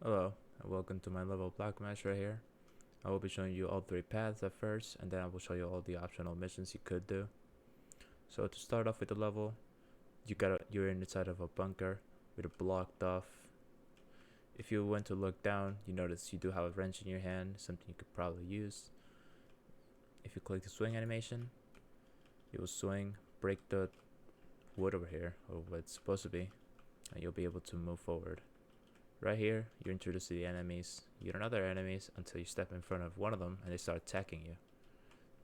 Hello, and welcome to my level Blockmesh right here. I will be showing you all three paths at first, and then I will show you all the optional missions you could do. So to start off with the level, you're inside of a bunker with a blocked off. If you went to look down, you notice you do have a wrench in your hand, something you could probably use. If you click the swing animation, you will swing, break the wood over here, or what it's supposed to be, and you'll be able to move forward. Right here, you're introduced to the enemies. You don't know they're enemies until you step in front of one of them and they start attacking you.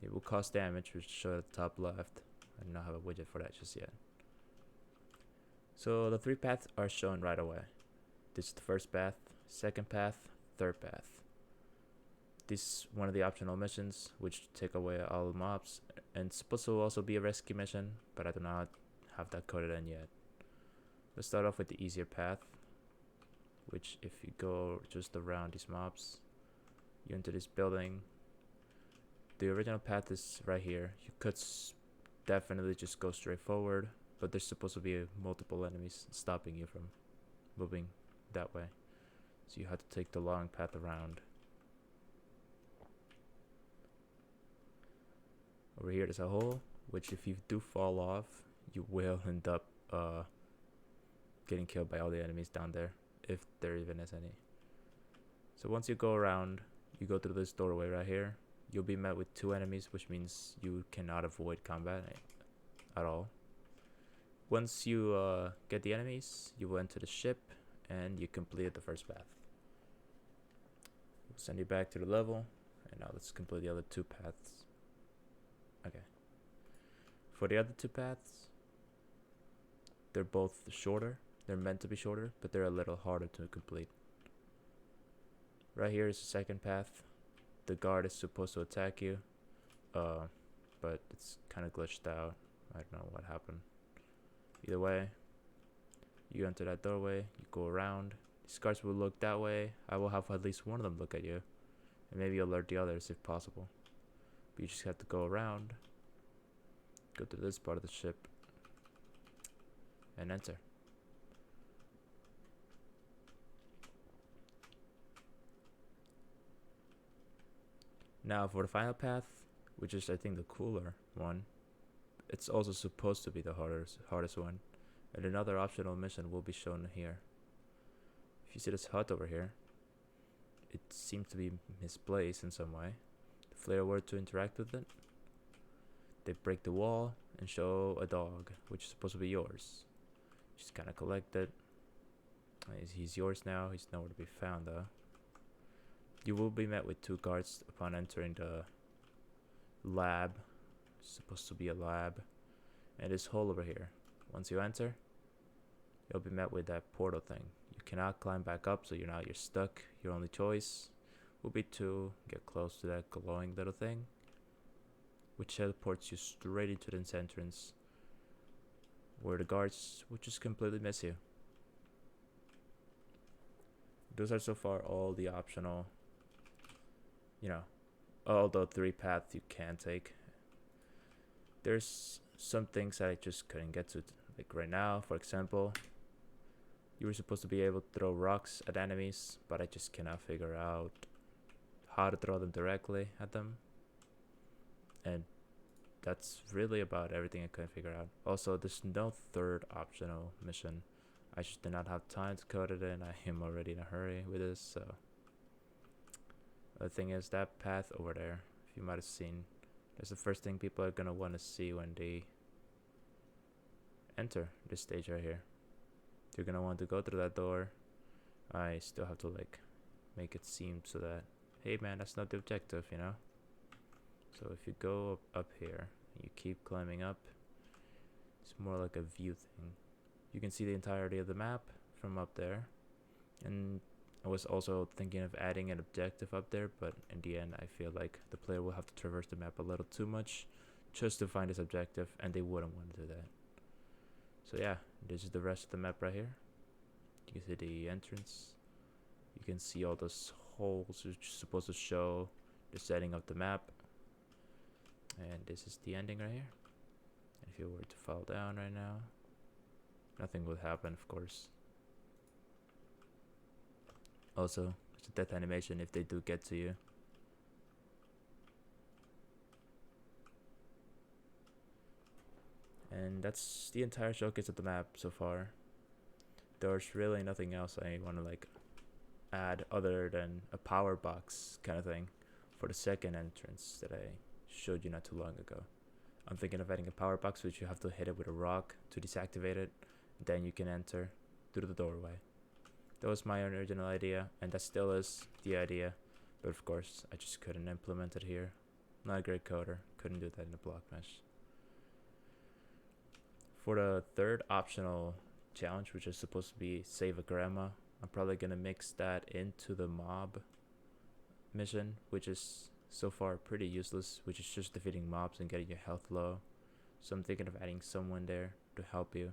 It will cause damage, which is shown at the top left. I do not have a widget for that just yet. So the three paths are shown right away. This is the first path, second path, third path. This is one of the optional missions, which take away all the mobs, and it's supposed to also be a rescue mission, but I do not have that coded in yet. Let's start off with the easier path, which if you go just around these mobs, you enter this building. The original path is right here. You could definitely just go straight forward, but there's supposed to be multiple enemies stopping you from moving that way, so you have to take the long path around. Over here there's a hole, which if you do fall off, you will end up getting killed by all the enemies down there, if there even is any. So once you go around, you go through this doorway right here. You'll be met with two enemies, which means you cannot avoid combat at all. Once you get the enemies, you will enter the ship, and you completed the first path. We'll send you back to the level, and now let's complete the other two paths. Okay. For the other two paths, they're both shorter. They're meant to be shorter, but they're a little harder to complete. Right here is the second path. The guard is supposed to attack you, but it's kind of glitched out. I don't know what happened. Either way, you enter that doorway, you go around. These guards will look that way. I will have at least one of them look at you, and maybe alert the others if possible. But you just have to go around, go to this part of the ship, and enter. Now for the final path, which is I think the cooler one, it's also supposed to be the hardest one, and another optional mission will be shown here. If you see this hut over here, it seems to be misplaced in some way. The player were to interact with it, they break the wall and show a dog, which is supposed to be yours. Just kind of collect it. He's yours now. He's nowhere to be found though. You will be met with two guards upon entering the lab. It's supposed to be a lab. And this hole over here. Once you enter, you'll be met with that portal thing. You cannot climb back up, so you're stuck. Your only choice will be to get close to that glowing little thing, which teleports you straight into this entrance, where the guards will just completely miss you. Those are so far all the optional, all the three paths you can take. There's some things that I just couldn't get to, like right now, for example, you were supposed to be able to throw rocks at enemies, but I just cannot figure out how to throw them directly at them. And that's really about everything I couldn't figure out. Also, there's no third optional mission. I just did not have time to code it in. I am already in a hurry with this, so. The thing is, that path over there, if you might have seen, that's the first thing people are gonna want to see when they enter this stage right here. You're gonna want to go through that door. I still have to make it seem so that, hey man, that's not the objective, So if you go up here, you keep climbing up, it's more like a view thing. You can see the entirety of the map from up there, and I was also thinking of adding an objective up there, but in the end I feel like the player will have to traverse the map a little too much just to find this objective, and they wouldn't want to do that. So yeah, this is the rest of the map right here. You can see the entrance. You can see all those holes which are supposed to show the setting of the map. And this is the ending right here. If you were to fall down right now, nothing would happen, of course. Also, it's a death animation if they do get to you. And that's the entire showcase of the map so far. There's really nothing else I want to like add other than a power box kind of thing for the second entrance that I showed you not too long ago. I'm thinking of adding a power box which you have to hit it with a rock to deactivate it, then you can enter through the doorway. That was my original idea, and that still is the idea, but of course I just couldn't implement it here. Not a great coder, couldn't do that in the Blockmesh. For the third optional challenge, which is supposed to be save a grandma, I'm probably gonna mix that into the mob mission, which is so far pretty useless, which is just defeating mobs and getting your health low. So I'm thinking of adding someone there to help you.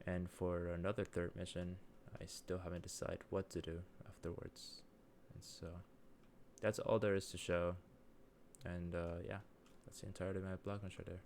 And for another third mission, I still haven't decided what to do afterwards. And so that's all there is to show. And yeah, that's the entirety of my Blockmesh right there.